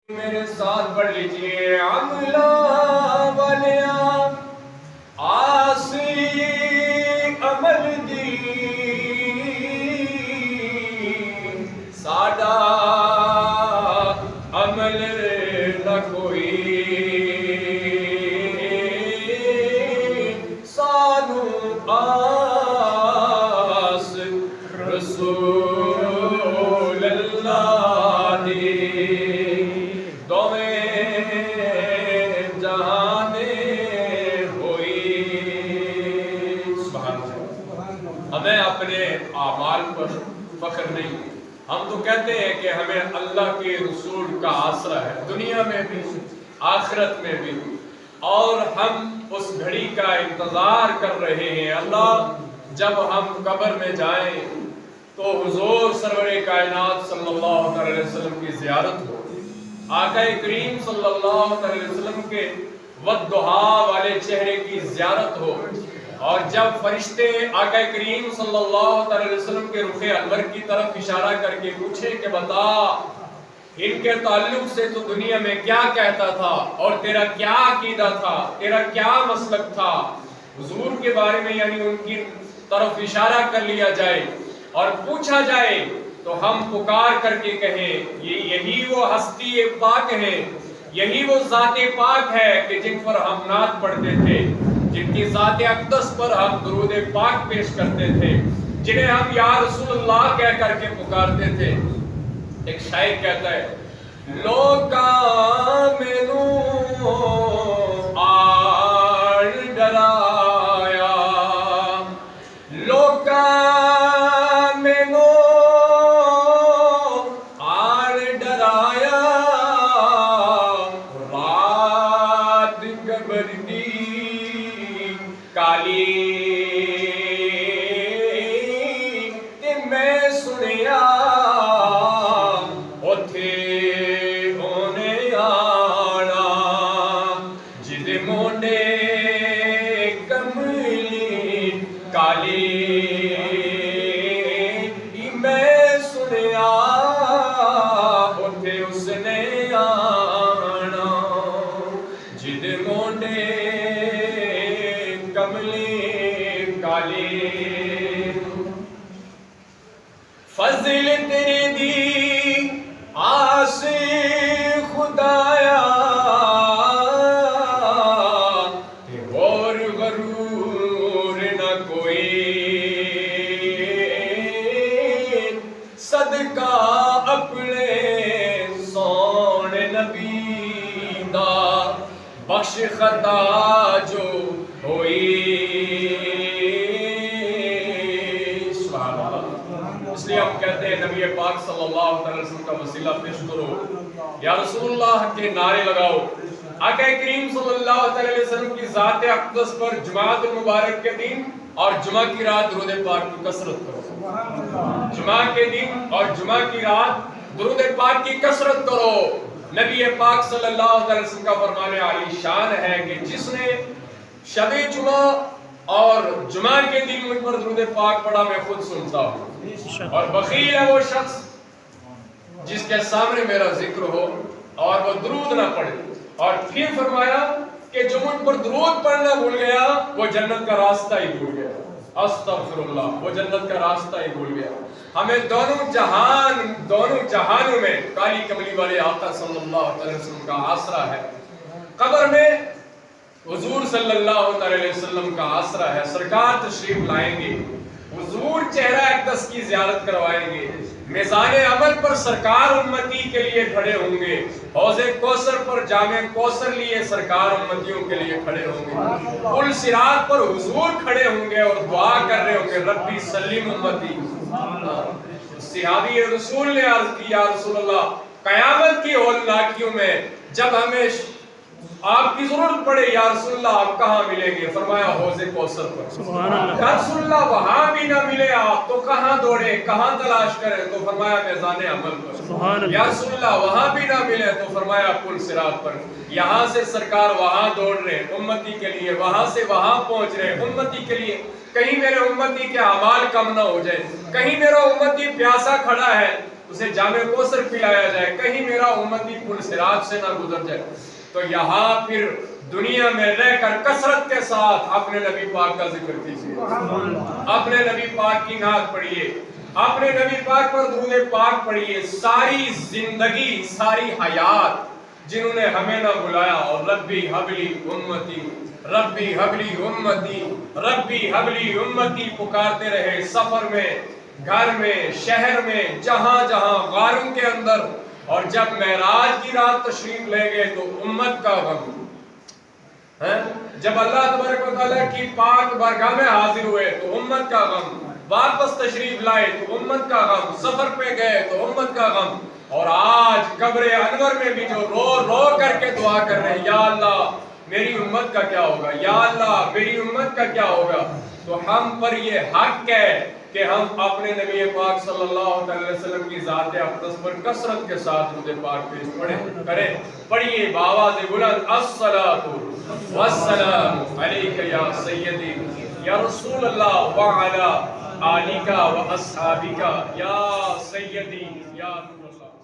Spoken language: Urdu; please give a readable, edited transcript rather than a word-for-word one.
میرے ساتھ پڑھ لیجیے عملہ والیاں آسی عمل دی ساڈا عمل نہ کوئی سانو آس رسول اللہ دی ہمیں اپنے اعمال پر فخر نہیں، ہم تو کہتے ہیں کہ ہمیں اللہ کے رسول کا آسرا ہے دنیا میں بھی آخرت میں بھی، اور ہم اس گھڑی کا انتظار کر رہے ہیں اللہ جب ہم قبر میں جائیں تو حضور سرور کائنات صلی اللہ علیہ وسلم کی زیارت ہو، آقا کریم صلی اللہ علیہ وسلم کے والضحا والے چہرے کی زیارت ہو، اور جب فرشتے آقا کریم صلی اللہ علیہ وسلم کے رخ انور کی طرف اشارہ کر کے پوچھے کہ بتا ان کے تعلق سے تو دنیا میں کیا کہتا تھا اور تیرا کیا عقیدہ تھا، تیرا کیا مسلک تھا، حضور کے بارے میں یعنی ان کی طرف اشارہ کر لیا جائے اور پوچھا جائے تو ہم پکار کر کے کہیں یہی وہ ہستی پاک ہے، یہی وہ ذات پاک ہے کہ جن پر ہم نعت پڑھتے تھے، جن کی ذات اقدس پر ہم درود پاک پیش کرتے تھے، جنہیں ہم یا رسول اللہ کہہ کر کے پکارتے تھے۔ ایک شاعر کہتا ہے لوکاں مینوں آڑ ڈرایا، لوکاں مینوں آڑ ڈرایا، رات قبر دی کالی تے میں سنیا اوتھے اونے آنا جدے مونڈے کملی کالی میں سنیا اوتھے اس نے آنا جدے مونڈے کملی کالی، فضل تیری دی آس خدایا تے اور غرور نہ کوئی، صدقہ اپنے سونے نبی دا بخش خطا جو ہوئی۔ اس لیے ہم کہتے ہیں نبی پاک صلی اللہ علیہ وسلم کا وسیلہ پیش کرو، یا رسول اللہ کے نعرے لگاؤ، آقا کریم صلی اللہ علیہ وسلم کی ذات اقدس پر جمعۃ المبارک کے دن اور جمعہ کی رات درود پاک کی کثرت کرو، جمعہ کے دن اور جمعہ کی رات درود پاک کی کثرت کرو۔ نبی پاک صلی اللہ علیہ وسلم کا فرمان عالی شان ہے کہ جس نے شب جمعہ اور جمعہ کے دن مجھ پر درود پاک پڑھا میں خود سنتا ہوں، اور بخیل ہے وہ شخص جس کے سامنے میرا ذکر ہو اور وہ درود نہ پڑھے، اور پھر فرمایا کہ جو مجھ پر درود پڑھنا بھول گیا وہ جنت کا راستہ ہی بھول گیا، استغفر اللہ، وہ جنت کا راستہ ہی بھول گیا۔ ہمیں دونوں جہانوں میں کالی کملی والے آقا صلی اللہ علیہ وسلم کا آسرا ہے، قبر میں حضور صلی اللہ علیہ وسلم کا آسرا ہے، سرکار تشریف لائیں گے، حضور چہرہ اقدس کی زیارت کروائیں گے، میزان عمل پر سرکار امتی کے لیے کھڑے ہوں گے، حوض کوثر پر جام کوثر لیے سرکار امتیوں کے لیے کھڑے ہوں گے، پل صراط پر حضور کھڑے ہوں گے اور دعا کر رہے ہوں گے ربی سلم امتی۔ صحابی رسول نے عرض کی یا رسول اللہ قیامت کی ہولناکیوں میں جب ہمیں آپ کی ضرورت پڑے یا رسول اللہ آپ کہاں ملیں گے؟ فرمایا حوض کوثر پر۔ یا رسول اللہ وہاں بھی نہ ملے آپ تو کہاں دوڑے، کہاں تلاش کریں؟ تو فرمایا میزان عمل پر۔ یا رسول اللہ وہاں بھی نہ ملے تو فرمایا پل صراط پر۔ یہاں سے سرکار وہاں دوڑ رہے امتی کے لیے، وہاں سے وہاں پہنچ رہے امتی کے لیے، کہیں میرے امتی کے اعمال کم نہ ہو جائے، کہیں میرا امتی پیاسا کھڑا ہے اسے جام کوثر پلایا جائے، کہیں میرا امتی پل صراط سے نہ گزر جائے۔ تو یہاں پھر دنیا میں رہ کر کثرت کے ساتھ اپنے نبی پاک کا ذکر کیجیے، اپنے نبی پاک کی نعت پڑھیے، اپنے نبی پاک پر درود پاک پڑھیے۔ ساری زندگی، ساری حیات جنہوں نے ہمیں نہ بلایا، اور ربی حبلی امتی، ربی حبلی امتی، ربی حبلی امتی پکارتے رہے، سفر میں، گھر میں، شہر میں، جہاں جہاں، غاروں کے اندر، اور جب معراج کی رات تشریف لے گئے تو امت کا غم، جب اللہ تبارک و تعالیٰ کی پاک بارگاہ میں حاضر ہوئے تو امت کا غم، واپس تشریف لائے تو امت کا غم، سفر پہ گئے تو امت کا غم، اور آج قبر انور میں بھی جو رو رو کر کے دعا کر رہے ہیں، یا اللہ میری امت کا کیا ہوگا، یا اللہ میری امت کا کیا ہوگا۔ تو ہم پر یہ حق ہے کہ ہم اپنے نبی پاک صلی اللہ علیہ وسلم کی ذات اقدس پر کثرت کے ساتھ درود پاک پیش کریں۔ پڑھیے بآواز بلند، الصلاۃ والسلام علیک یا سیدی یا رسول اللہ وعلی آلک و اصحابک یا سیدی یا نور اللہ۔